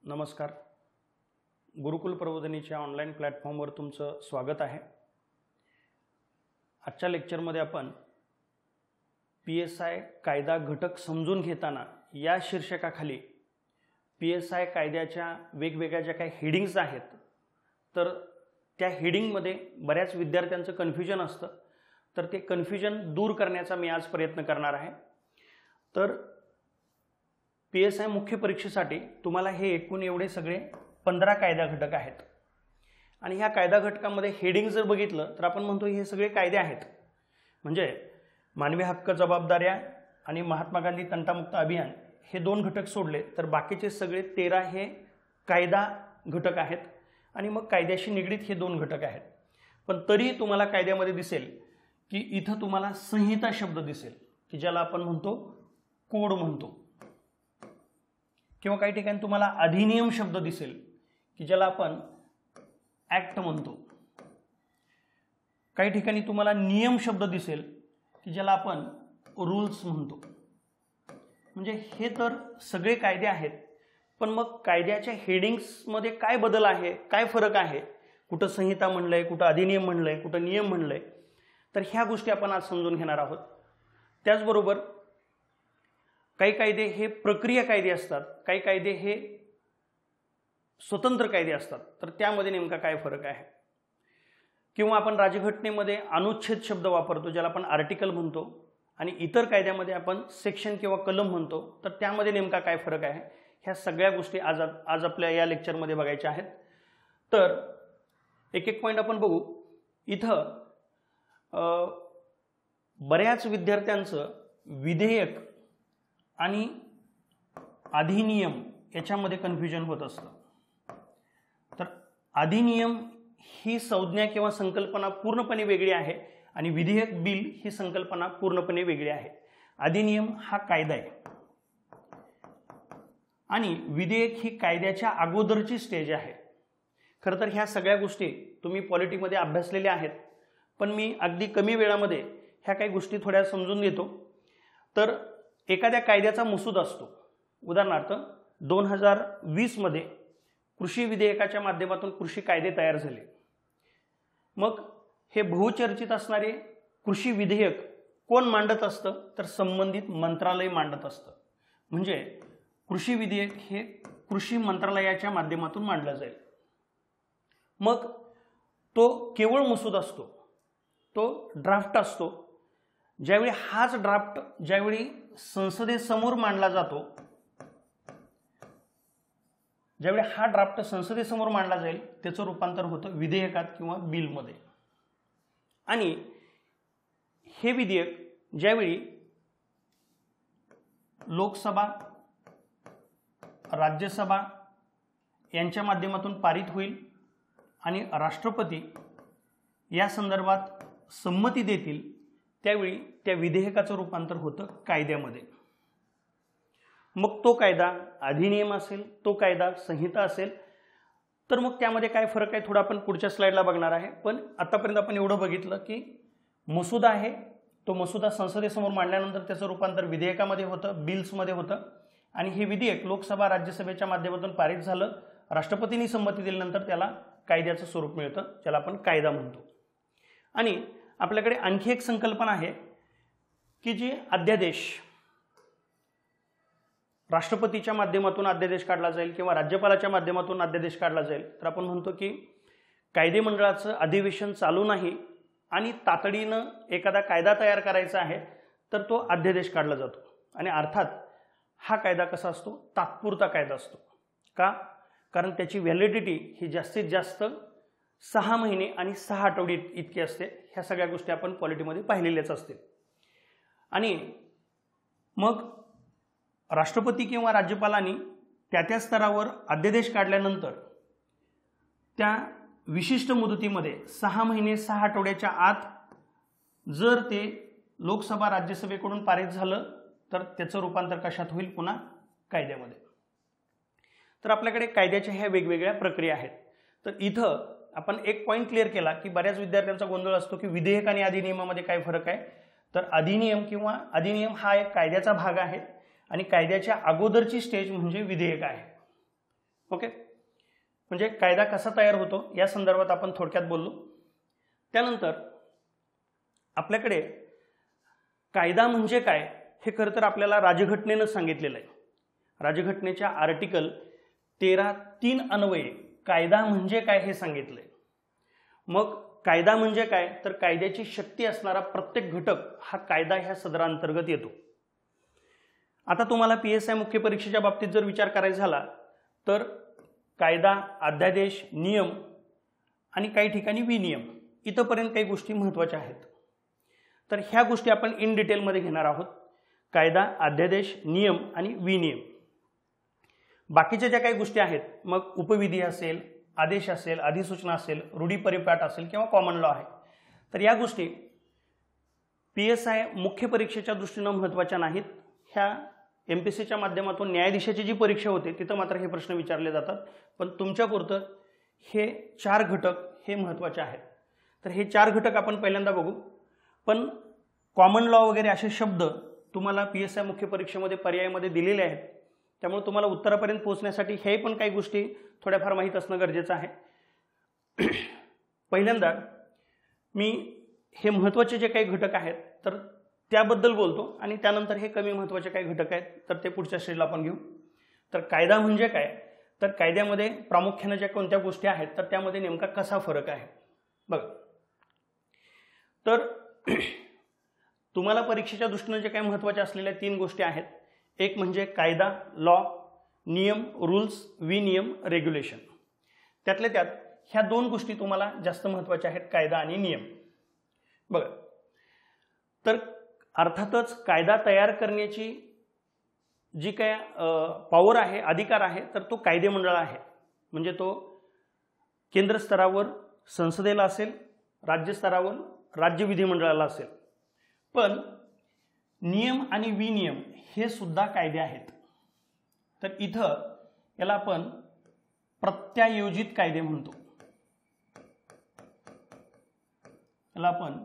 नमस्कार. गुरुकुल प्रबोधिनीच्या ऑनलाईन प्लॅटफॉर्मवर तुमचं स्वागत आहे. आजच्या लेक्चरमध्ये आपण PSI कायदा घटक समजून घेताना या शीर्षकाखाली PSI कायद्याच्या वेगवेगळ्या ज्या काही हेडिंग्स आहेत तर त्या हेडिंगमध्ये बऱ्याच विद्यार्थ्यांचं कन्फ्युजन असतं, तर ते कन्फ्युजन दूर करण्याचा मी आज प्रयत्न करणार आहे. तर PSI मुख्य परीक्षेसाठी तुम्हाला हे एकूण एवढे सगळे 15 कायदा घटक आहेत आणि ह्या कायदा घटकामध्ये हेडिंग जर बघितलं तर आपण म्हणतो हे सगळे कायदे आहेत. म्हणजे मानवी हक्क जबाबदाऱ्या आणि महात्मा गांधी तंटामुक्त अभियान हे दोन घटक सोडले तर बाकीचे सगळे 13 हे कायदा घटक आहेत आणि मग कायद्याशी निगडीत हे दोन घटक आहेत. पण तरी तुम्हाला कायद्यामध्ये दिसेल की इथं तुम्हाला संहिता शब्द दिसेल की ज्याला आपण म्हणतो कोड म्हणतो, किंवा काही ठिकाणी तुम्हाला अधिनियम शब्द दिसेल की ज्याला आपण ॲक्ट म्हणतो. काही ठिकाणी तुम्हाला नियम शब्द दिसेल की ज्याला आपण रूल्स म्हणतो. म्हणजे हे तर सगळे कायदे आहेत, पण मग कायद्याच्या हेडिंग्समध्ये काय बदल आहे, काय फरक आहे, कुठं संहिता म्हणलंय, कुठं अधिनियम म्हणलंय, कुठं नियम म्हणलंय, तर ह्या गोष्टी आपण आज समजून घेणार आहोत. त्याचबरोबर काही कायदे हे प्रक्रिया कायदे असतात, काही कायदे हे स्वतंत्र कायदे असतात, तर त्यामध्ये नेमका काय फरक आहे. किंवा आपण राज्यघटनेमध्ये अनुच्छेद शब्द वापरतो ज्याला आपण आर्टिकल म्हणतो आणि इतर कायद्यामध्ये आपण सेक्शन किंवा कलम म्हणतो, तर त्यामध्ये नेमका काय फरक आहे, ह्या सगळ्या गोष्टी आज आपल्या या लेक्चरमध्ये बघायच्या आहेत. तर एक एक पॉईंट आपण बघू. इथं बऱ्याच विद्यार्थ्यांचं विधेयक आणि अधिनियम याच्यामध्ये कन्फ्युजन होत असतं. तर अधिनियम ही संज्ञा किंवा संकल्पना पूर्णपणे वेगळी आहे आणि विधेयक बिल ही संकल्पना पूर्णपणे वेगळी आहे. अधिनियम हा कायदा आहे आणि विधेयक ही कायद्याच्या अगोदरची स्टेज आहे. खरं तर ह्या सगळ्या गोष्टी तुम्ही पॉलिटीमध्ये अभ्यासलेल्या आहेत, पण मी अगदी कमी वेळामध्ये ह्या काही गोष्टी थोड्या समजून देतो. तर एखाद्या कायद्याचा मसूदा असतो. उदाहरणार्थ 2020 मध्ये कृषी विधेयकाच्या माध्यमातून कृषी कायदे तयार झाले. मग हे बहुचर्चित असणारे कृषी विधेयक कोण मांडत असतं, तर संबंधित मंत्रालय मांडत असतं. म्हणजे कृषी विधेयक हे कृषी मंत्रालयाच्या माध्यमातून मांडलं जाईल. मग तो केवळ मसूदा असतो, तो ड्राफ्ट असतो. ज्यावेळी हाच ड्राफ्ट ज्यावेळी संसदेसमोर मांडला जातो, ज्यावेळी हा ड्राफ्ट संसदेसमोर मांडला जाईल त्याचं रूपांतर होतं विधेयकात किंवा बिलमध्ये. आणि हे विधेयक ज्यावेळी लोकसभा, राज्यसभा यांच्या माध्यमातून पारित होईल आणि राष्ट्रपती या संदर्भात संमती देतील, त्यावेळी त्या विधेयकाचं रूपांतर होतं कायद्यामध्ये. मग तो कायदा अधिनियम असेल, तो कायदा संहिता असेल, तर मग त्यामध्ये काय फरक आहे थोडा आपण पुढच्या स्लाइडला बघणार आहे. पण आतापर्यंत आपण एवढं बघितलं की मसुदा आहे, तो मसुदा संसदेसमोर मांडल्यानंतर त्याचं रूपांतर विधेयकामध्ये होतं, बिल्समध्ये होतं आणि हे विधेयक लोकसभा राज्यसभेच्या माध्यमातून पारित झालं, राष्ट्रपतींनी संमती दिल्यानंतर त्याला कायद्याचं स्वरूप मिळतं, ज्याला आपण कायदा म्हणतो. आणि आपल्याकडे आणखी एक संकल्पना आहे की जी अध्यादेश, राष्ट्रपतीच्या माध्यमातून अध्यादेश काढला जाईल किंवा राज्यपालाच्या माध्यमातून अध्यादेश काढला जाईल. तर आपण म्हणतो की कायदे मंडळाचं अधिवेशन चालू नाही आणि तातडीनं एखादा कायदा तयार करायचा आहे तर तो अध्यादेश काढला जातो. आणि अर्थात हा कायदा कसा असतो, तात्पुरता कायदा असतो. का? कारण त्याची व्हॅलिडिटी ही जास्तीत जास्त 6 महिने आणि 6 आठवडे इतकी असते. ह्या सगळ्या गोष्टी आपण पॉलिटीमध्ये पाहिलेल्याच असतील. आणि मग राष्ट्रपती किंवा राज्यपालांनी त्या स्तरावर अध्यादेश काढल्यानंतर त्या विशिष्ट मुदतीमध्ये 6 महिने 6 आठवड्याच्या आत जर ते लोकसभा राज्यसभेकडून पारित झालं तर त्याचं रूपांतर कशात होईल, पुन्हा कायद्यामध्ये. तर आपल्याकडे कायद्याच्या ह्या वेगवेगळ्या प्रक्रिया आहेत. तर इथं आपण एक पॉईंट क्लिअर केला की बऱ्याच विद्यार्थ्यांचा गोंधळ असतो की विधेयक आणि अधिनियमामध्ये काय फरक आहे. तर अधिनियम हा एक कायद्याचा भाग आहे आणि कायद्याच्या अगोदरची स्टेज म्हणजे विधेयक आहे. ओके, म्हणजे कायदा कसा तयार होतो या संदर्भात आपण थोडक्यात बोललो. त्यानंतर आपल्याकडे कायदा म्हणजे काय हे खरं तर आपल्याला राजघटनेनं सांगितलेलं आहे. राजघटनेच्या आर्टिकल 13(3) अन्वये कायदा म्हणजे काय हे सांगितलंय. मग कायदा म्हणजे काय तर कायद्याची शक्ती असणारा प्रत्येक घटक हा कायदा ह्या सदरांतर्गत येतो. आता तुम्हाला PSI मुख्य परीक्षेच्या बाबतीत जर विचार करायचा झाला तर कायदा, अध्यादेश, नियम आणि काही ठिकाणी विनियम इथपर्यंत काही गोष्टी महत्त्वाच्या आहेत. तर ह्या गोष्टी आपण इन डिटेलमध्ये घेणार आहोत. कायदा, अध्यादेश, नियम आणि विनियम. बाकीच्या ज्या काही गोष्टी आहेत मग उपविधी असेल, आदेश असेल, अधिसूचना असेल, रूढी परिपाठ असेल किंवा कॉमन लॉ आहे, तर या गोष्टी PSI मुख्य परीक्षेच्या दृष्टीनं महत्त्वाच्या नाहीत. ह्या MPSCच्या माध्यमातून न्यायाधीशाची जी परीक्षा होते तिथं मात्र हे प्रश्न विचारले जातात. पण तुमच्यापुरतं हे 4 घटक हे महत्त्वाचे आहेत. तर हे 4 घटक आपण पहिल्यांदा बघू. पण कॉमन लॉ वगैरे असे शब्द तुम्हाला PSI मुख्य परीक्षेमध्ये पर्यायामध्ये दिलेले आहेत. त्यामुळे तुम्हाला उत्तरापर्यंत पोहोचण्यासाठी हे पण काही गोष्टी थोड्याफार माहीत असणं गरजेचं आहे. पहिल्यांदा मी हे महत्त्वाचे जे काही घटक आहेत तर त्याबद्दल बोलतो आणि त्यानंतर हे कमी महत्त्वाचे काही घटक आहेत तर ते पुढच्या स्टेजला आपण घेऊ. तर कायदा म्हणजे काय तर कायद्यामध्ये प्रामुख्याने ज्या कोणत्या गोष्टी आहेत तर त्यामध्ये नेमका कसा फरक आहे बघा. तर तुम्हाला परीक्षेच्या दृष्टीने जे काही महत्त्वाचे असलेल्या 3 गोष्टी आहेत. एक म्हणजे कायदा, लॉ, नियम, रूल्स, विनियम, रेग्युलेशन. त्यातल्या त्यात ह्या 2 गोष्टी तुम्हाला जास्त महत्त्वाच्या आहेत, कायदा आणि नियम. बघा, तर अर्थातच कायदा तयार करण्याची जी काय पॉवर आहे, अधिकार आहे, तर तो कायदेमंडळ आहे. म्हणजे तो केंद्र स्तरावर संसदेला असेल, राज्य स्तरावर राज्य विधिमंडळाला असेल. पण नियम आणि विनियम हे सुद्धा कायदे आहेत. तर इथं याला आपण प्रत्यायोजित कायदे म्हणतो. याला आपण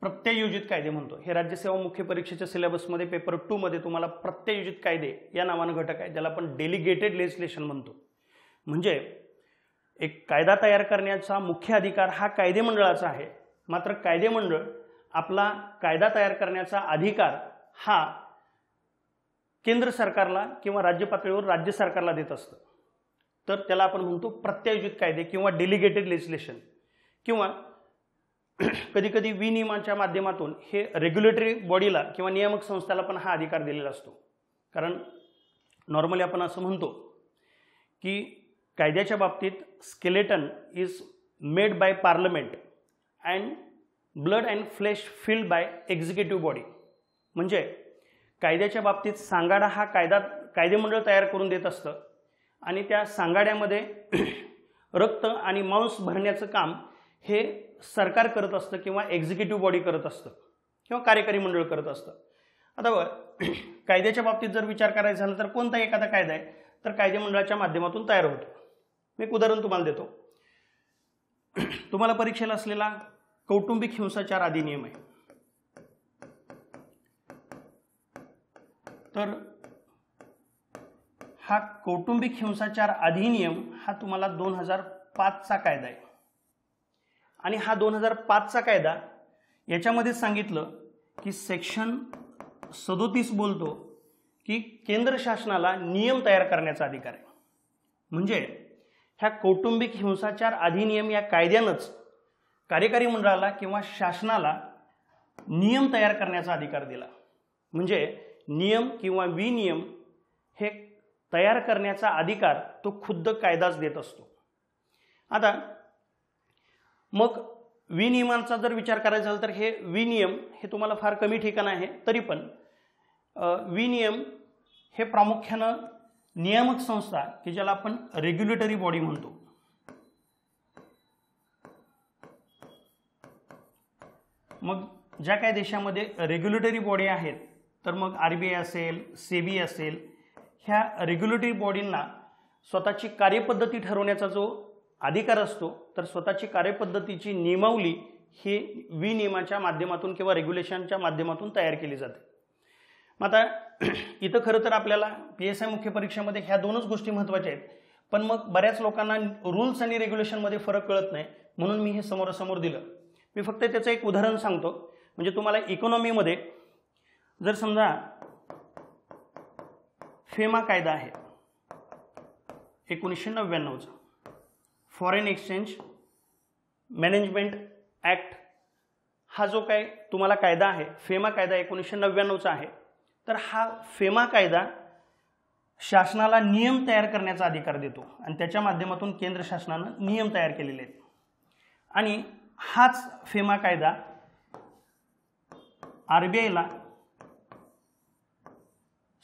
प्रत्यायोजित कायदे म्हणतो. हे राज्यसेवा मुख्य परीक्षेच्या सिलेबसमध्ये पेपर 2 मध्ये तुम्हाला प्रत्यायोजित कायदे या नावानं घटक आहे, ज्याला आपण डेलिगेटेड लेजिस्लेशन म्हणतो. म्हणजे एक कायदा तयार करण्याचा मुख्य अधिकार हा कायदेमंडळाचा आहे. मात्र कायदेमंडळ आपला कायदा तयार करण्याचा अधिकार हा केंद्र सरकारला किंवा राज्य पातळीवर राज्य सरकारला देत असतं. तर त्याला आपण म्हणतो प्रत्यायोजित कायदे किंवा डेलिगेटेड लेजिस्लेशन. किंवा कधी कधी विनियमाच्या माध्यमातून हे रेग्युलेटरी बॉडीला किंवा नियामक संस्थेला पण हा अधिकार दिलेला असतो. कारण नॉर्मली आपण असं म्हणतो की कायद्याच्या बाबतीत skeleton is made by parliament and blood and flesh filled by executive body. म्हणजे कायद्याच्या बाबतीत सांगाडा हा कायदेमंडळ तयार करून देत असतं आणि त्या सांगाड्यामध्ये रक्त आणि मांस भरण्याचं काम हे सरकार करत असतं किंवा एक्झिक्युटिव्ह बॉडी करत असतं किंवा कार्यकारी मंडळ करत असतं. आता बघा, कायद्याच्या बाबतीत जर विचार करायचा झाला तर कोणता एखादा कायदा आहे तर कायदेमंडळाच्या माध्यमातून तयार होतो. मी एक उदाहरण तुम्हाला देतो. तुम्हाला परीक्षेला असलेला कौटुंबिक हिंसाचार अधिनियम आहे. तर हा कौटुंबिक हिंसाचार अधिनियम हा तुम्हाला 2005चा कायदा आहे. आणि हा 2005चा कायदा याच्यामध्ये सांगितलं की सेक्शन 37 बोलतो की केंद्र शासनाला नियम तयार करण्याचा अधिकार आहे. म्हणजे ह्या कौटुंबिक हिंसाचार अधिनियम या कायद्यानंच कार्यकारी मंडळाला किंवा शासनाला नियम तयार करण्याचा अधिकार दिला. म्हणजे नियम किंवा विनियम हे तयार करण्याचा अधिकार तो खुद्द कायदाच देत असतो. आता मग विनियमांचा जर विचार करायचा झाला तर हे विनियम हे तुम्हाला फार कमी ठिकाण आहे. तरी पण विनियम हे प्रामुख्यानं नियामक संस्था की ज्याला आपण रेग्युलेटरी बॉडी म्हणतो. मग ज्या काही देशामध्ये रेग्युलेटरी बॉडी आहेत तर मग RBI असेल, SEBI असेल, ह्या रेग्युलेटरी बॉडींना स्वतःची कार्यपद्धती ठरवण्याचा जो अधिकार असतो. तर स्वतःची कार्यपद्धतीची नियमावली हे विनियमाच्या माध्यमातून किंवा रेग्युलेशनच्या माध्यमातून तयार केली जाते. मग आता इथं खरं तर आपल्याला PSI मुख्य परीक्षेमध्ये ह्या दोनच गोष्टी महत्त्वाच्या आहेत, पण मग बऱ्याच लोकांना रूल्स आणि रेग्युलेशनमध्ये फरक कळत नाही, म्हणून मी हे समोरासमोर दिलं. मी फक्त त्याचं एक उदाहरण सांगतो. म्हणजे तुम्हाला इकॉनॉमीमध्ये जर समजा फेमा कायदा आहे 1999चा, फॉरेन एक्सचेंज मॅनेजमेंट ॲक्ट, हा जो काय तुम्हाला कायदा आहे फेमा कायदा 1999चा आहे. तर हा फेमा कायदा शासनाला नियम तयार करण्याचा अधिकार देतो आणि त्याच्या माध्यमातून केंद्र शासनानं नियम तयार केलेले आहेत. आणि हाच फेमा कायदा RBIला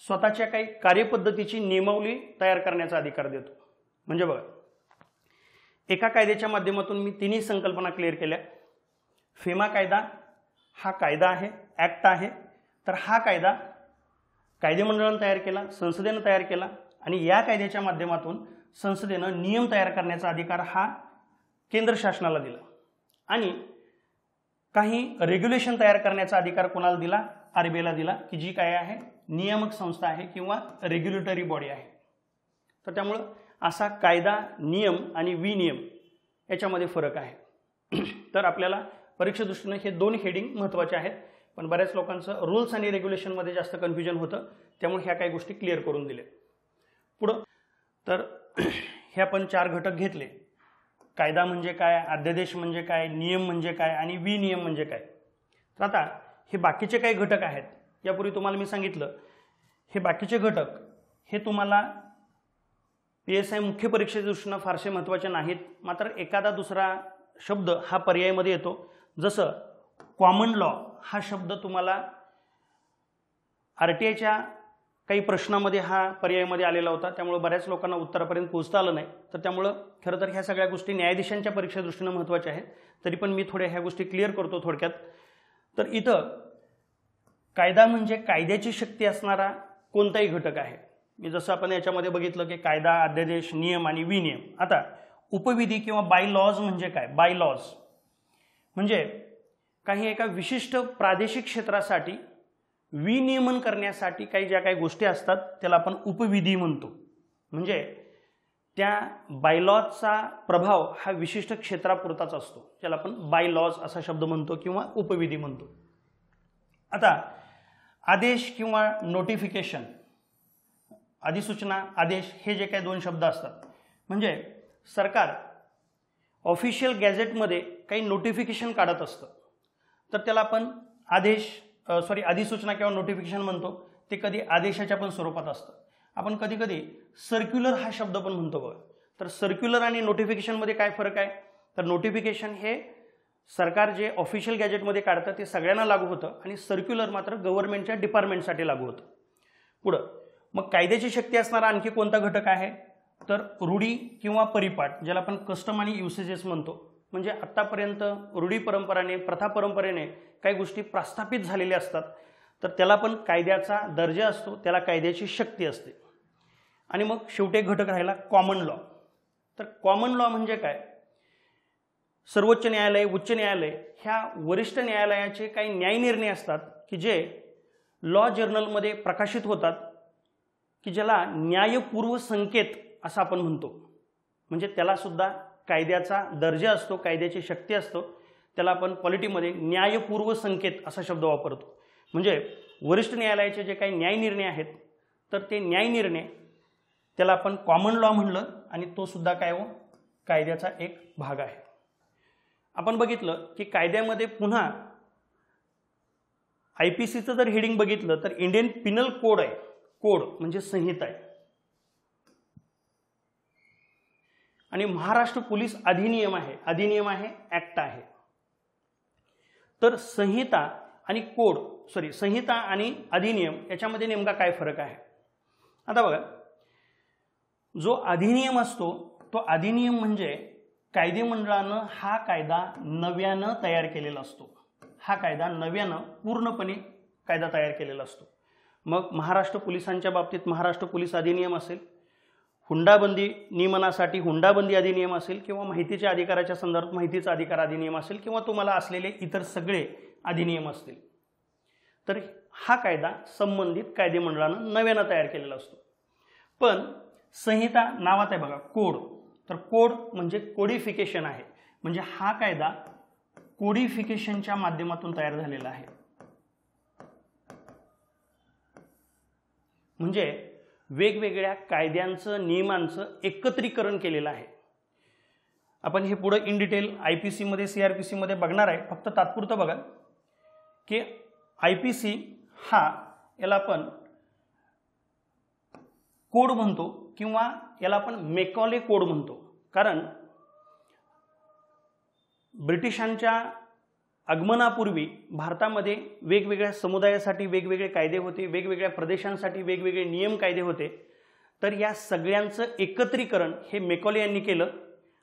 स्वतःच्या काही कार्यपद्धतीची नियमावली तयार करण्याचा अधिकार देतो. म्हणजे बघा, एका कायद्याच्या माध्यमातून मी तिन्ही संकल्पना क्लिअर केल्या. फेमा कायदा हा कायदा आहे, ॲक्ट आहे. तर हा कायदा कायदेमंडळानं तयार केला, संसदेनं तयार केला आणि या कायद्याच्या माध्यमातून संसदेनं नियम तयार करण्याचा अधिकार हा केंद्र शासनाला दिला. आणि काही रेग्युलेशन तयार करण्याचा अधिकार कोणाला दिला? RBIला दिला, की जी काय आहे नियामक संस्था आहे किंवा रेग्युलेटरी बॉडी आहे. तर त्यामुळं असा कायदा, नियम आणि विनियम याच्यामध्ये फरक आहे. तर आपल्याला परीक्षा दृष्टीने हे दोन हेडिंग महत्त्वाचे आहेत, पण बऱ्याच लोकांचं रूल्स आणि रेग्युलेशनमध्ये जास्त कन्फ्युजन होतं, त्यामुळे ह्या काही गोष्टी क्लिअर करून दिल्या. पुढं तर हे आपण 4 घटक घेतले. कायदा म्हणजे काय, अध्यादेश म्हणजे काय, नियम म्हणजे काय आणि विनियम म्हणजे काय. तर आता हे बाकीचे काही घटक आहेत, यापूर्वी तुम्हाला मी सांगितलं हे बाकीचे घटक हे तुम्हाला PSI मुख्य परीक्षेच्या दृष्टीनं फारसे महत्त्वाचे नाहीत. मात्र एखादा दुसरा शब्द हा पर्यायमध्ये येतो. जसं कॉमन लॉ हा शब्द तुम्हाला RTIच्या काही प्रश्नामध्ये हा पर्यायामध्ये आलेला होता, त्यामुळे बऱ्याच लोकांना उत्तरापर्यंत पोहोचता आलं नाही. तर त्यामुळं खरं तर ह्या सगळ्या गोष्टी न्यायाधीशांच्या परीक्षे दृष्टीनं महत्त्वाच्या आहेत. तरी पण मी थोड्या ह्या गोष्टी क्लिअर करतो थोडक्यात. तर इथं कायदा म्हणजे कायद्याची शक्ती असणारा कोणताही घटक आहे. मी जसं आपण याच्यामध्ये बघितलं की कायदा, अध्यादेश, नियम आणि विनियम. आता उपविधी किंवा बाय लॉज म्हणजे काय? बाय लॉज म्हणजे काही एका विशिष्ट प्रादेशिक क्षेत्रासाठी विनियमन करण्यासाठी काही ज्या काही गोष्टी असतात त्याला आपण उपविधी म्हणतो. म्हणजे त्या बायलॉजचा प्रभाव हा विशिष्ट क्षेत्रापुरताच असतो, ज्याला आपण बायलॉज असा शब्द म्हणतो किंवा उपविधी म्हणतो. आता आदेश किंवा नोटिफिकेशन, अधिसूचना, आदेश हे जे काही दोन शब्द असतात, म्हणजे सरकार ऑफिशियल गॅझेटमध्ये काही नोटिफिकेशन काढत असतं, तर त्याला आपण अधिसूचना किंवा नोटिफिकेशन म्हणतो. ते कधी आदेशाच्या पण स्वरूपात असतं. आपण कधी कधी सर्क्युलर हा शब्द पण म्हणतो बघा. तर सर्क्युलर आणि नोटिफिकेशनमध्ये काय फरक आहे? तर नोटिफिकेशन हे सरकार जे ऑफिशियल गॅजेटमध्ये काढतं ते सगळ्यांना लागू होतं आणि सर्क्युलर मात्र गव्हर्नमेंटच्या डिपार्टमेंटसाठी लागू होतं. पुढं मग कायद्याची शक्ती असणारा आणखी कोणता घटक आहे? तर रूढी किंवा परिपाठ, ज्याला आपण कस्टम आणि युसेजेस म्हणतो. म्हणजे आत्तापर्यंत रूढी परंपराने, प्रथा परंपरेने काही गोष्टी प्रस्थापित झालेल्या असतात, तर त्याला पण कायद्याचा दर्जा असतो, त्याला कायद्याची शक्ती असते. आणि मग शेवटी एक घटक राहिला कॉमन लॉ. तर कॉमन लॉ म्हणजे काय? सर्वोच्च न्यायालय, उच्च न्यायालय ह्या वरिष्ठ न्यायालयाचे काही न्यायनिर्णय असतात की जे लॉ जर्नलमध्ये प्रकाशित होतात, की ज्याला न्यायपूर्व संकेत असं आपण म्हणतो. म्हणजे त्याला सुद्धा कायद्याचा दर्जा असतो, कायद्याची शक्ती असतो. त्याला आपण पॉलिटीमध्ये न्यायपूर्व संकेत असा शब्द वापरतो. म्हणजे वरिष्ठ न्यायालयाचे जे काही न्यायनिर्णय आहेत, तर ते न्यायनिर्णय त्याला आपण कॉमन लॉ म्हणलं आणि तो सुद्धा काय हो, कायद्याचा एक भाग आहे. आपण बघितलं की कायद्यामध्ये पुन्हा IPCचं जर हेडिंग बघितलं तर इंडियन पिनल कोड आहे. कोड म्हणजे संहिता आहे. आणि महाराष्ट्र पोलीस अधिनियम आहे. अधिनियम आहे, ॲक्ट आहे. तर संहिता आणि अधिनियम याच्यामध्ये नेमका काय फरक आहे? आता बघा, जो अधिनियम असतो तो अधिनियम म्हणजे कायदेमंडळानं हा कायदा नव्यानं तयार केलेला असतो. हा कायदा नव्यानं पूर्णपणे कायदा तयार केलेला असतो. मग महाराष्ट्र पोलिसांच्या बाबतीत महाराष्ट्र पोलीस अधिनियम असेल, हुंडाबंदी नियमनासाठी हुंडाबंदी अधिनियम असेल किंवा माहितीच्या अधिकाराच्या संदर्भात माहितीचा अधिकार अधिनियम असेल किंवा तुम्हाला असलेले इतर सगळे अधिनियम असतील, तर हा कायदा संबंधित कायदेमंडळानं नव्यानं तयार केलेला असतो. पण संहिता नावात आहे बघा कोड, तर कोड म्हणजे कोडिफिकेशन आहे, म्हणजे हा कायदा कोडिफिकेशनच्या माध्यमातून तयार झालेला आहे. म्हणजे वेगवेगळ्या कायद्यांचं नियमांचं एकत्रीकरण केलेलं आहे. आपण हे पुढे इन डिटेल IPC मध्ये CRPC मध्ये बघणार आहे. फक्त तात्पुरतं बघा की IPC हा याला आपण कोड म्हणतो किंवा याला आपण मेकॉले कोड म्हणतो, कारण ब्रिटिशांच्या आगमनापूर्वी भारतामध्ये वेगवेगळ्या समुदायासाठी वेगवेगळे कायदे होते, वेगवेगळ्या प्रदेशांसाठी वेगवेगळे नियम कायदे होते. तर या सगळ्यांचं एकत्रीकरण हे मेकॉले यांनी केलं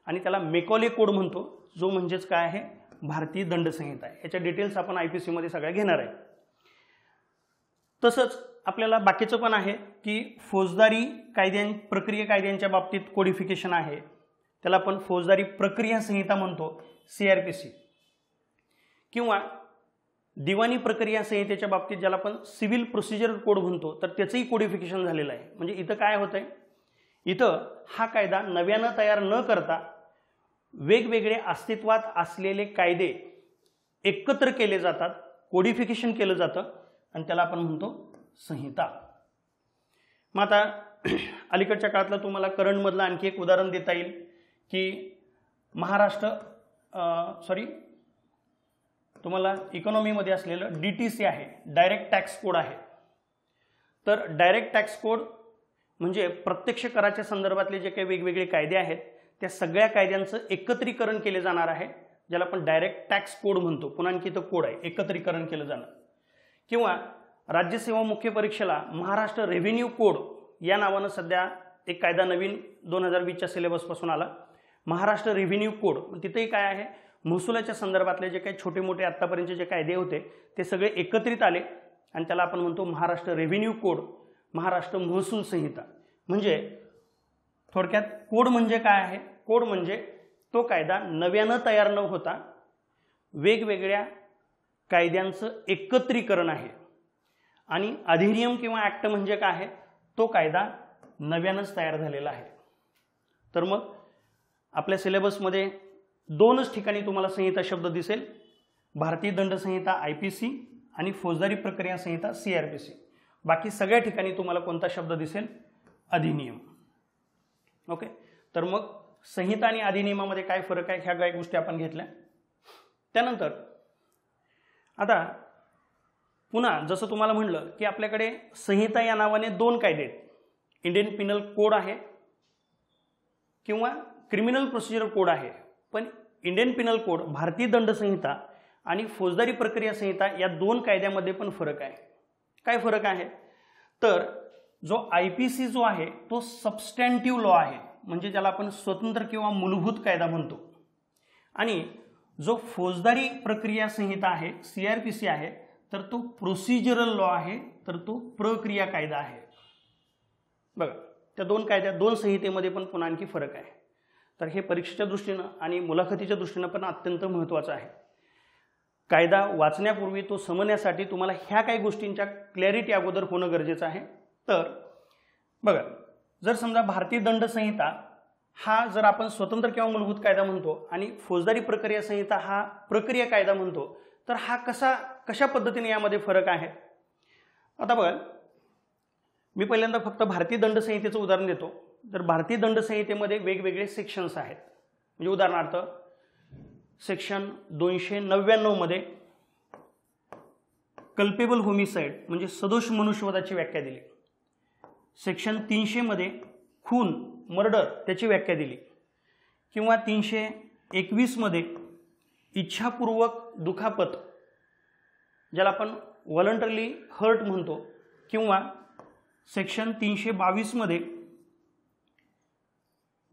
आणि त्याला मेकॉले कोड म्हणतो, जो म्हणजेच काय आहे, भारतीय दंड संहिता आहे. याच्या डिटेल्स आपण IPC मध्ये सगळ्या घेणार आहे. तसंच आपल्याला बाकीचं पण आहे की फौजदारी प्रक्रिया कायद्यांच्या बाबतीत कोडिफिकेशन आहे, त्याला आपण फौजदारी प्रक्रिया संहिता म्हणतो CRPC, किंवा दिवाणी प्रक्रिया संहितेच्या बाबतीत ज्याला आपण सिव्हिल प्रोसिजर कोड म्हणतो, तर त्याचंही कोडिफिकेशन झालेलं आहे. म्हणजे इथं काय होतंय, इथं हा कायदा नव्यानं तयार न करता वेगवेगळे अस्तित्वात असलेले कायदे एकत्र केले जातात, कोडिफिकेशन केलं जातं आणि त्याला आपण म्हणतो संहिता. मग आता अलीकडच्या काळातलं तुम्हाला करंटमधलं आणखी एक उदाहरण देता येईल की तुम्हाला इकॉनॉमीमध्ये असलेलं DTC आहे, डायरेक्ट टॅक्स कोड आहे. तर डायरेक्ट टॅक्स कोड म्हणजे प्रत्यक्ष कराच्या संदर्भातले जे काही वेगवेगळे कायदे आहेत त्या सगळ्या कायद्यांचं एकत्रीकरण केले जाणार आहे, ज्याला आपण डायरेक्ट टॅक्स कोड म्हणतो. पुन्हा आणखी तो कोड आहे, एकत्रीकरण केलं जाणं. किंवा राज्यसेवा मुख्य परीक्षेला महाराष्ट्र रेव्हेन्यू कोड या नावानं सध्या एक कायदा नवीन 2020च्या सिलेबसपासून आला, महाराष्ट्र रेव्हेन्यू कोड. तिथेही काय आहे, महसुलाच्या संदर्भातले जे काही छोटे मोठे आत्तापर्यंतचे जे कायदे होते ते सगळे एकत्रित आले आणि त्याला आपण म्हणतो महाराष्ट्र रेव्हेन्यू कोड, महाराष्ट्र महसूल संहिता. म्हणजे थोडक्यात कोड म्हणजे काय आहे, कोड म्हणजे तो कायदा नव्यानं तयार न होता वेगवेगळ्या कायद्यांचं एकत्रीकरण आहे. आणि अधिनियम किंवा ॲक्ट म्हणजे काय आहे, तो कायदा नव्यानंच तयार झालेला आहे. तर मग आपल्या सिलेबसमध्ये दोनच ठिकाणी तुम्हाला संहिता शब्द दिसेल, भारतीय दंड संहिता IPC आणि फौजदारी प्रक्रिया संहिता CRPC. बाकी सगळ्या ठिकाणी तुम्हाला कोणता शब्द दिसेल, अधिनियम. ओके, तर मग संहिता आणि अधिनियमामध्ये काय फरक आहे ह्या काही गोष्टी आपण घेतल्या. त्यानंतर आता पुन्हा जसं तुम्हाला म्हणलं की आपल्याकडे संहिता या नावाने दोन कायदे आहेत, इंडियन पिनल कोड आहे किंवा क्रिमिनल प्रोसिजर कोड आहे. पण इंडियन पिनल कोड, भारतीय दंड संहिता आणि फौजदारी प्रक्रिया संहिता या दोन कायद्यामध्ये पण फरक आहे. काय फरक आहे, तर जो IPC जो आहे तो सबस्टॅन्टिव्ह लॉ आहे, म्हणजे ज्याला आपण स्वतंत्र किंवा मूलभूत कायदा म्हणतो. आणि जो फौजदारी प्रक्रिया संहिता आहे CRPC आहे तर तो प्रोसिजरल लॉ आहे, तर तो प्रक्रिया कायदा आहे. बघा, त्या दोन कायद्या दोन संहितेमध्ये पण पुन्हा आणखी फरक आहे. तर हे परीक्षेच्या दृष्टीनं आणि मुलाखतीच्या दृष्टीनं पण अत्यंत महत्त्वाचं आहे. कायदा वाचण्यापूर्वी तो समजण्यासाठी तुम्हाला ह्या काही गोष्टींच्या क्लॅरिटी अगोदर होणं गरजेचं आहे. तर बघा, जर समजा भारतीय दंड संहिता हा जर आपण स्वतंत्र किंवा मूलभूत कायदा म्हणतो आणि फौजदारी प्रक्रिया संहिता हा प्रक्रिया कायदा म्हणतो, तर हा कशा पद्धतीने यामध्ये फरक आहे. आता बघा, मी पहिल्यांदा फक्त भारतीय दंड संहितेचं उदाहरण देतो. तर भारतीय दंड संहितेमध्ये वेगवेगळे सेक्शन्स आहेत. म्हणजे उदाहरणार्थ सेक्शन 299 मध्ये कल्पेबल होमिसाइड म्हणजे सदोष मनुष्यवधाची व्याख्या दिली. सेक्शन 300 मध्ये खून, मर्डर त्याची व्याख्या दिली. किंवा 321 मध्ये इच्छापूर्वक दुखापत ज्याला आपण व्हॉलंटरली हर्ट म्हणतो, किंवा सेक्शन 322 मध्ये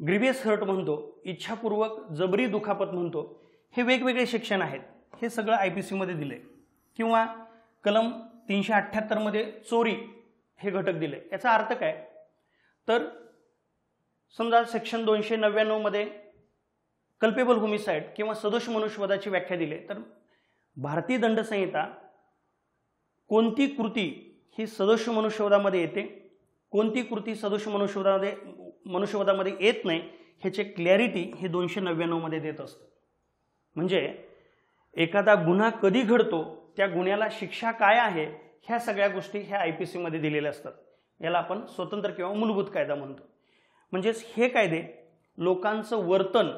ग्रीवियस हर्ट म्हणतो, इच्छापूर्वक जबरी दुखापत म्हणतो. हे वेगवेगळे सेक्शन आहेत, हे सगळं IPC मध्ये दिले. किंवा कलम 378 मध्ये चोरी हे घटक दिले. याचा अर्थ काय, तर समजा सेक्शन 299 मध्ये कल्पेबल होमिसाइड किंवा सदोष मनुष्यवधाची व्याख्या दिली, तर भारतीय दंडसंहिता कोणती कृती ही सदोष मनुष्यवधामध्ये येते, कोणती कृती सदोष मनुष्यवधामध्ये येत नाही, ह्याचे क्लॅरिटी हे 299 मध्ये देत असतं. म्हणजे एखादा गुन्हा कधी घडतो, त्या गुन्ह्याला शिक्षा काय आहे, ह्या सगळ्या गोष्टी ह्या IPC मध्ये दिलेल्या असतात. याला आपण स्वतंत्र किंवा मूलभूत कायदा म्हणतो. म्हणजेच हे कायदे लोकांचं वर्तन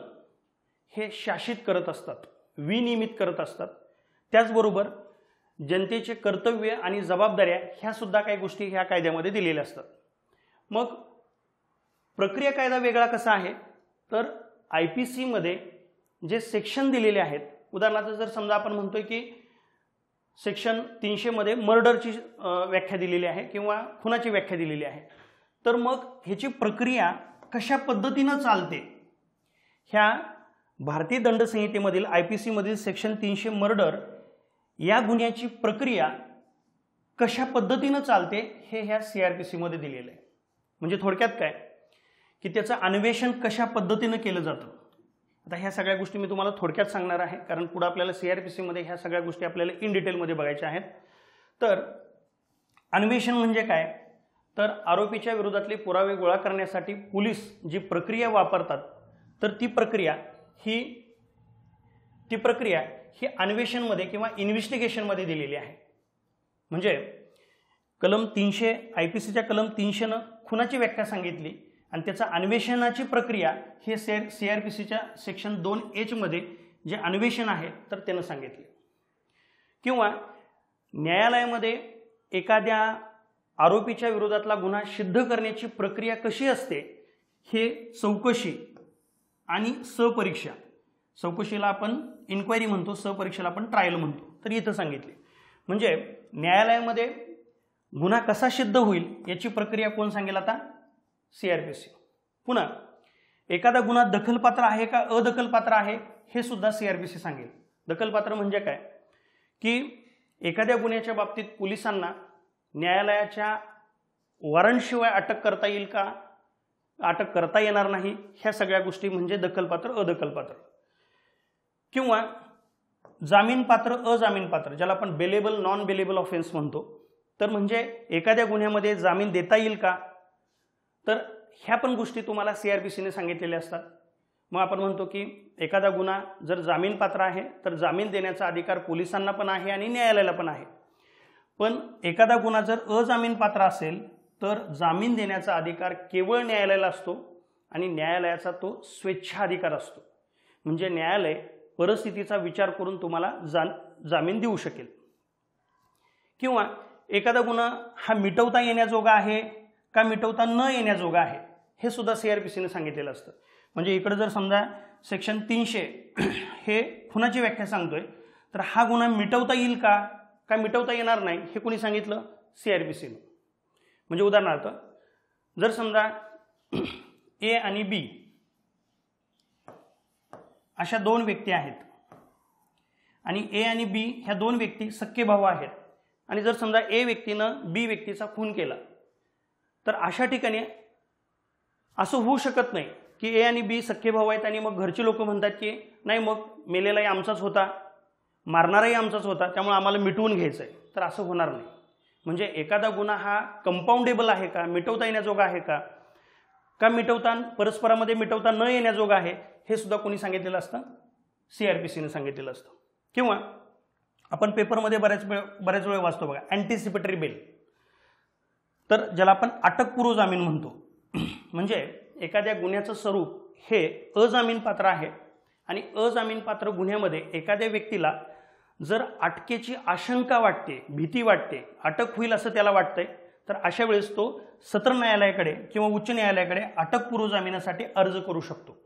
हे शासित करत असतात, विनियमित करत असतात. त्याचबरोबर जनतेचे कर्तव्य आणि जबाबदाऱ्या ह्या सुद्धा काही गोष्टी ह्या कायद्यामध्ये दिलेल्या असतात. मग प्रक्रिया कायदा वेगळा कसा आहे, तर IPC मध्ये जे सेक्शन दिलेले आहेत, उदाहरणार्थ जर समजा आपण म्हणतोय की सेक्शन 300 मध्ये मर्डरची व्याख्या दिलेली आहे किंवा खुनाची व्याख्या दिलेली आहे, तर मग ह्याची प्रक्रिया कशा पद्धतीनं चालते, ह्या भारतीय दंडसंहितेमधील IPC मधील सेक्शन 300 मर्डर या गुन्ह्याची प्रक्रिया कशा पद्धतीनं चालते हे ह्या CRPC मध्ये दिलेलं आहे. म्हणजे थोडक्यात काय की त्याचं अन्वेषण कशा पद्धतीनं केलं जातं. आता ह्या सगळ्या गोष्टी मी तुम्हाला थोडक्यात सांगणार आहे, कारण पुढे आपल्याला CRPC मध्ये ह्या सगळ्या गोष्टी आपल्याला इन डिटेलमध्ये बघायच्या आहेत. तर अन्वेषण म्हणजे काय, तर आरोपीच्या विरोधातले पुरावे गोळा करण्यासाठी पोलीस जी प्रक्रिया वापरतात, तर ती प्रक्रिया ही अन्वेषणमध्ये किंवा इन्व्हेस्टिगेशनमध्ये दिलेली आहे. म्हणजे कलम 300 IPCच्या कलम 300 खुनाची व्याख्या सांगितली आणि त्याचा अन्वेषणाची प्रक्रिया हे CRPCच्या सेक्शन 2H मध्ये जे अन्वेषण आहे तर त्यानं सांगितले. किंवा न्यायालयामध्ये एखाद्या आरोपीच्या विरोधातला गुन्हा सिद्ध करण्याची प्रक्रिया कशी असते हे चौकशी आणि सहपरीक्षा, चौकशीला आपण इन्क्वायरी म्हणतो, सहपरीक्षेला आपण ट्रायल म्हणतो, तर इथं सांगितले. म्हणजे न्यायालयामध्ये गुन्हा कसा सिद्ध होईल याची प्रक्रिया कोण सांगेल, आता CRPC. पुन्हा एखादा गुन्हा दखलपात्र आहे का अदखलपात्र आहे हे सुद्धा CRPC सांगेल. दखलपात्र म्हणजे काय की एखाद्या गुन्ह्याच्या बाबतीत पोलिसांना न्यायालयाच्या वॉरंटशिवाय अटक करता येईल का, अटक करता येणार नाही, ह्या सगळ्या गोष्टी म्हणजे दखलपात्र अदखलपात्र. किंवा जामीनपात्र अजामीनपात्र, ज्याला आपण बेलेबल नॉन बेलेबल ऑफेन्स म्हणतो, तर म्हणजे एखाद्या गुन्ह्यामध्ये जामीन देता येईल का, तर ह्या पण गोष्टी तुम्हाला CRPCने सांगितलेल्या असतात. मग आपण म्हणतो की एखादा गुन्हा जर जामीनपात्र आहे तर जामीन देण्याचा अधिकार पोलिसांना पण आहे आणि न्यायालयाला पण आहे. पण एखादा गुन्हा जर अजामीनपात्र असेल तर जामीन देण्याचा अधिकार केवळ न्यायालयाला असतो आणि न्यायालयाचा तो स्वेच्छाधिकार असतो. म्हणजे न्यायालय परिस्थितीचा विचार करून तुम्हाला जामीन देऊ शकेल. किंवा एखादा गुन्हा हा मिटवता येण्याजोगा आहे का मिटवता न येण्याजोगा आहे हे सुद्धा CRPCने सांगितलेलं असतं. म्हणजे इकडे जर समजा सेक्शन 300 हे खुनाची व्याख्या सांगतोय, तर हा गुन्हा मिटवता येईल का मिटवता येणार नाही हे कोणी सांगितलं, CRPCने. म्हणजे उदाहरणार्थ जर समजा A आणि B अशा दोन व्यक्ती आहेत आणि A आणि B ह्या दोन व्यक्ती सख्खे भाऊ आहेत आणि जर समजा A व्यक्तीनं B व्यक्तीचा खून केला, तर अशा ठिकाणी असं होऊ शकत नाही की A आणि B सख्खे भाऊ आहेत आणि मग घरचे लोक म्हणतात की नाही, मग मेलेलाही आमचाच होता, मारणाराही आमचाच होता, त्यामुळे आम्हाला मिटवून घ्यायचं आहे. तर असं होणार नाही. म्हणजे एखादा गुन्हा हा कंपाऊंडेबल आहे का, मिटवता येण्याजोगा आहे का परस्परामध्ये मिटवता न येण्याजोगा आहे हे सुद्धा कोणी सांगितलेलं असतं, CRPCने सांगितलेलं असतं. किंवा आपण पेपरमध्ये बऱ्याच वेळ वाचतो बघा, अँटिसिपेटरी बेल, तर ज्याला आपण अटकपूर्व जामीन म्हणतो. म्हणजे एखाद्या गुन्ह्याचं स्वरूप हे अजामीनपात्र आहे आणि अजामीनपात्र गुन्ह्यामध्ये एखाद्या व्यक्तीला जर अटकेची आशंका वाटते, भीती वाटते, अटक होईल असं त्याला वाटतंय, तर अशा वेळेस तो सत्र न्यायालयाकडे किंवा उच्च न्यायालयाकडे अटकपूर्व जामिनासाठी अर्ज करू शकतो.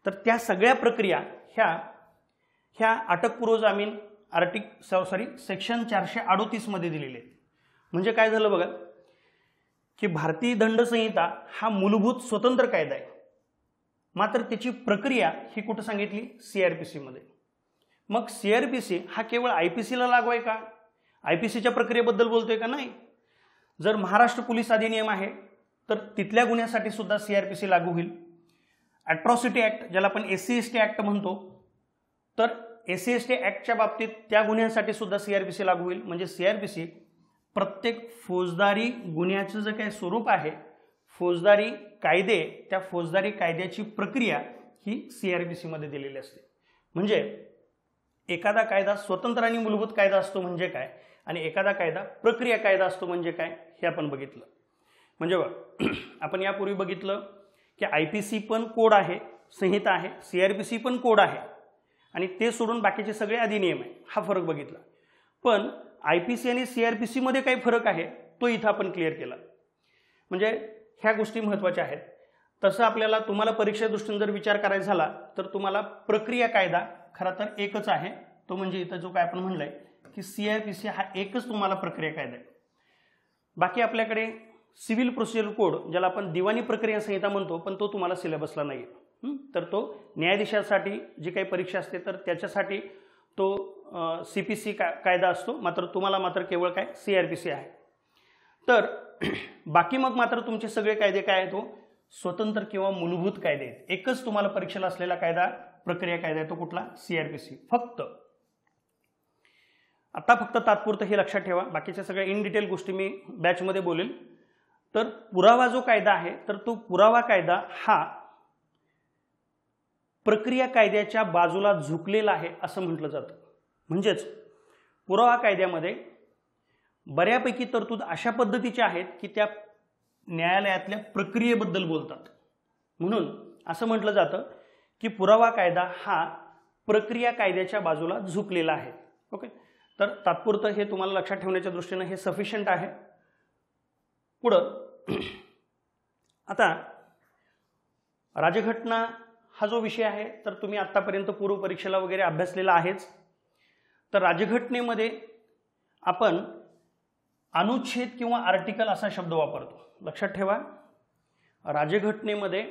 तर त्या सगळ्या प्रक्रिया ह्या अटकपूर्व जामीन सेक्शन 438 मध्ये दिलेले आहेत. म्हणजे काय झालं बघा की भारतीय दंडसंहिता हा मूलभूत स्वतंत्र कायदा आहे, मात्र त्याची प्रक्रिया ही कुठं सांगितली, CRPC मध्ये. मग CRPC हा केवळ IPCला लागू आहे का, IPCच्या प्रक्रियेबद्दल बोलतोय का, नाही. जर महाराष्ट्र पोलीस अधिनियम आहे तर तिथल्या गुन्ह्यासाठी सुद्धा सीआरपीसी लागू होईल. ॲट्रॉसिटी ॲक्ट, ज्याला आपण SC/ST ॲक्ट म्हणतो, तर SC/ST ॲक्टच्या बाबतीत त्या गुन्ह्यांसाठी सुद्धा सीआरपीसी लागू होईल. म्हणजे सीआरपीसी प्रत्येक फौजदारी गुन्ह्याचं जे काही स्वरूप आहे, फौजदारी कायदे, त्या फौजदारी कायद्याची प्रक्रिया ही सीआरपीसीमध्ये दिलेली असते. म्हणजे एखादा कायदा स्वतंत्र आणि मूलभूत कायदा असतो म्हणजे काय, आणि एखादा कायदा प्रक्रिया कायदा असतो म्हणजे काय, हे आपण बघितलं. म्हणजे बघ, आपण यापूर्वी बघितलं की IPC पण कोड आहे, संहिता आहे, सीआरपीसी पण कोड आहे, आणि ते सोडून बाकीचे सगळे अधिनियम आहे. हा फरक बघितला. पण IPC आणि CRPC मध्ये काही फरक आहे तो इथं आपण क्लिअर केला. म्हणजे ह्या गोष्टी महत्त्वाच्या आहेत. तसं आपल्याला तुम्हाला परीक्षे दृष्टीने जर विचार करायचा झाला तर तुम्हाला प्रक्रिया कायदा खरं तर एकच आहे, तो म्हणजे इथं जो काय आपण म्हणलंय की CRPC हा एकच तुम्हाला प्रक्रिया कायदा आहे. बाकी आपल्याकडे सिव्हिल प्रोसिजर कोड, ज्याला आपण दिवाणी प्रक्रिया संहिता म्हणतो, पण तो तुम्हाला सिलेबसला नाही आहे. तर तो न्यायाधीशासाठी जी काही परीक्षा असते तर त्याच्यासाठी तो CPC कायदा असतो, मात्र तुम्हाला मात्र केवळ काय CRPC आहे. तर बाकी मग मात्र तुमचे सगळे कायदे काय आहेत, तो स्वतंत्र किंवा मूलभूत कायदे आहेत. एकच तुम्हाला परीक्षेला असलेला कायदा प्रक्रिया कायदा आहे, तो कुठला, CRPC. फक्त तात्पुरतं हे लक्षात ठेवा. बाकीच्या सगळ्या इन डिटेल गोष्टी मी बॅचमध्ये बोलेल. तर पुरावा जो कायदा आहे तर तो पुरावा कायदा हा प्रक्रिया कायद्याच्या बाजूला झुकलेला आहे असं म्हटलं जातं. म्हणजेच पुरावा कायद्यामध्ये बऱ्यापैकी तरतूद अशा पद्धतीच्या आहेत की त्या न्यायालयातल्या प्रक्रियेबद्दल बोलतात. म्हणून असं म्हटलं जातं की पुरावा कायदा हा प्रक्रिया कायद्याच्या बाजूला झुकलेला आहे. ओके, तर तात्पुरतं हे तुम्हाला लक्षात ठेवण्याच्या दृष्टीने हे सफिशियंट आहे. पुढं आता राज्यघटना हा जो विषय आहे तर तुम्ही आत्तापर्यंत पूर्व परीक्षेला वगैरे अभ्यासलेला आहेच. तर राज्यघटनेमध्ये आपण अनुच्छेद किंवा आर्टिकल असा शब्द वापरतो. लक्षात ठेवा, राज्यघटनेमध्ये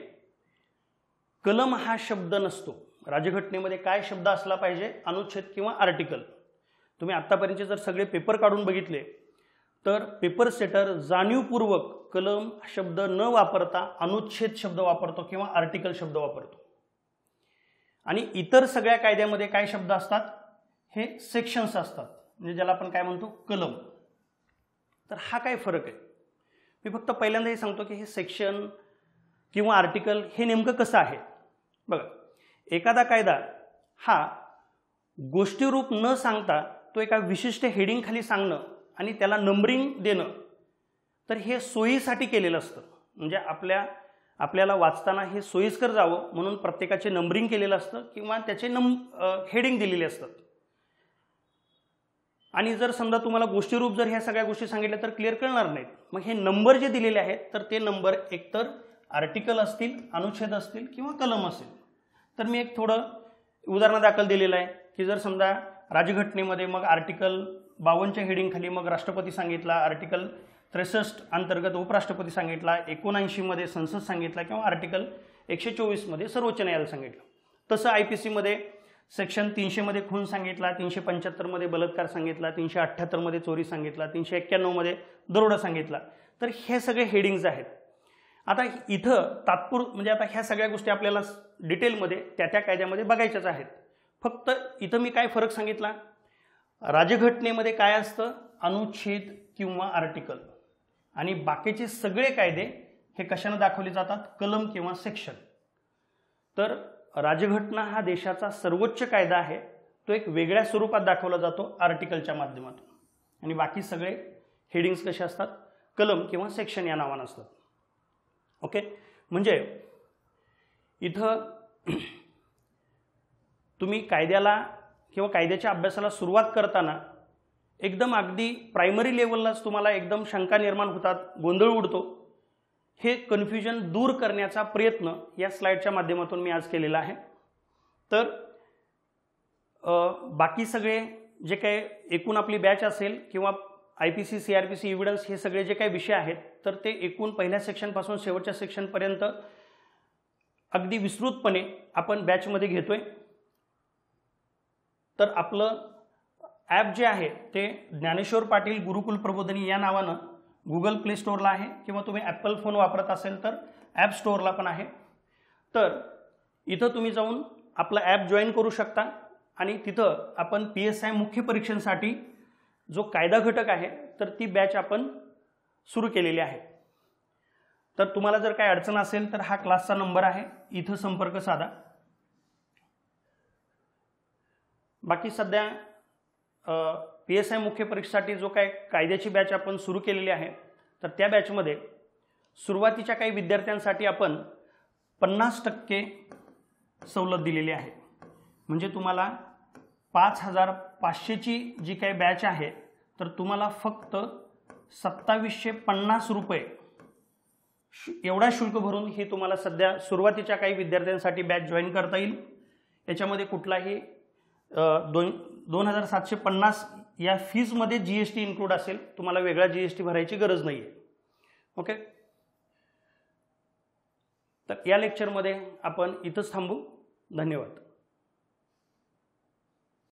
कलम हा शब्द नसतो. राज्यघटनेमध्ये काय शब्द असला पाहिजे, अनुच्छेद किंवा आर्टिकल. तुम्ही आत्तापर्यंत जर सगळे पेपर काढून बघितले तर पेपर सेटर जाणीवपूर्वक कलम शब्द न वापरता अनुच्छेद शब्द वापरतो किंवा आर्टिकल शब्द वापरतो. आणि इतर सगळ्या कायद्यामध्ये काय शब्द असतात, हे सेक्शन्स असतात, म्हणजे ज्याला आपण काय म्हणतो कलम. तर हा काय फरक आहे, मी फक्त पहिल्यांदा हे सांगतो की हे सेक्शन किंवा आर्टिकल हे नेमकं कसं आहे. बघा, एखादा कायदा हा गोष्टीरूप न सांगता तो एका विशिष्ट हेडिंग खाली सांगणं आणि त्याला नंबरिंग देणं, तर हे सोयीसाठी केलेलं असतं. म्हणजे आपल्याला वाचताना हे सोयीस्कर जावं म्हणून प्रत्येकाचे नंबरिंग केलेलं असतं किंवा त्याचे हेडिंग दिलेले असतात. आणि जर समजा तुम्हाला गोष्टीरूप जर ह्या सगळ्या गोष्टी सांगितल्या तर क्लिअर कळणार नाहीत. मग हे नंबर जे दिलेले आहेत तर ते नंबर एकतर आर्टिकल असतील, अनुच्छेद असतील किंवा कलम असेल. तर मी एक थोडं उदाहरण दाखल दिलेलं आहे की जर समजा राज्यघटनेमध्ये मग आर्टिकल 52च्या हेडिंग खाली मग राष्ट्रपती सांगितला, आर्टिकल 63 अंतर्गत उपराष्ट्रपती सांगितला, 79 मध्ये संसद सांगितला किंवा आर्टिकल 124 मध्ये सर्वोच्च न्यायालय सांगितलं. तसं IPC मध्ये सेक्शन 300 मध्ये खून सांगितला, 375 मध्ये बलात्कार सांगितला, 378 मध्ये चोरी सांगितला, 391 मध्ये दरोडा सांगितला. तर हे सगळे हेडिंग्ज आहेत. आता इथं म्हणजे आता ह्या सगळ्या गोष्टी आपल्याला डिटेलमध्ये त्या कायद्यामध्ये बघायच्याच आहेत. फक्त इथं मी काय फरक सांगितला, राज्यघटनेमध्ये काय असतं, अनुच्छेद किंवा आर्टिकल, आणि बाकीचे सगळे कायदे हे कशाने दाखवले जातात, कलम किंवा सेक्शन. तर राज्यघटना हा देशाचा सर्वोच्च कायदा आहे, तो एक वेगळ्या स्वरूपात दाखवला जातो आर्टिकलच्या माध्यमातून, आणि बाकी सगळे हेडिंग्स कसे असतात, कलम किंवा सेक्शन या नावाने असतात. ओके, म्हणजे इथं तुम्ही कायद्याला किंवा कायद्याच्या अभ्यासाला सुरुवात करताना एकदम अगदी प्रायमरी लेवललाच तुम्हाला एकदम शंका निर्माण होतात, गोंधळ उडतो. हे कन्फ्युजन दूर करण्याचा प्रयत्न या स्लाइडच्या माध्यमातून मी आज केलेला आहे. तर बाकी सगळे जे काही एकूण आपली बॅच असेल किंवा IPC CRPC एव्हिडन्स हे सगळे जे काही विषय आहेत तर ते एकूण पहिल्या सेक्शनपासून शेवटच्या सेक्शनपर्यंत अगदी विस्तृतपणे आपण बॅचमध्ये घेतोय. तर आपलं ॲप जे आहे ते ज्ञानेश्वर पाटील गुरुकुल प्रबोधिनी या नावानं गुगल प्ले स्टोअरला आहे किंवा तुम्ही ॲपल फोन वापरत असेल तर ॲप स्टोअरला पण आहे. तर इथं तुम्ही जाऊन आपला ॲप जॉईन करू शकता आणि तिथं आपण PSI मुख्य परीक्षेसाठी जो कायदा घटक आहे तर ती बॅच आपण सुरू केलेली आहे. तर तुम्हाला जर काय अडचण असेल तर हा क्लासचा नंबर आहे, इथं संपर्क साधा. बाकी सध्या PSI मुख्य परीक्षेसाठी जो काय कायद्याची बॅच आपण सुरू केलेली आहे तर त्या बॅचमध्ये सुरुवातीच्या काही विद्यार्थ्यांसाठी आपण 50% सवलत दिलेली आहे. म्हणजे तुम्हाला 5,500ची जी काही बॅच आहे तर तुम्हाला फक्त 2750 रुपये एवढा शुल्क भरून ही तुम्हाला सध्या सुरुवातीच्या काही विद्यार्थ्यांसाठी बॅच जॉईन करता येईल. याच्यामध्ये कुठलाही 2,750 या फीजमध्ये GST इन्क्लूड असेल, तुम्हाला वेगळा GST भरायची गरज नाही आहे. ओके, तर या लेक्चरमध्ये आपण इथंच थांबू. धन्यवाद.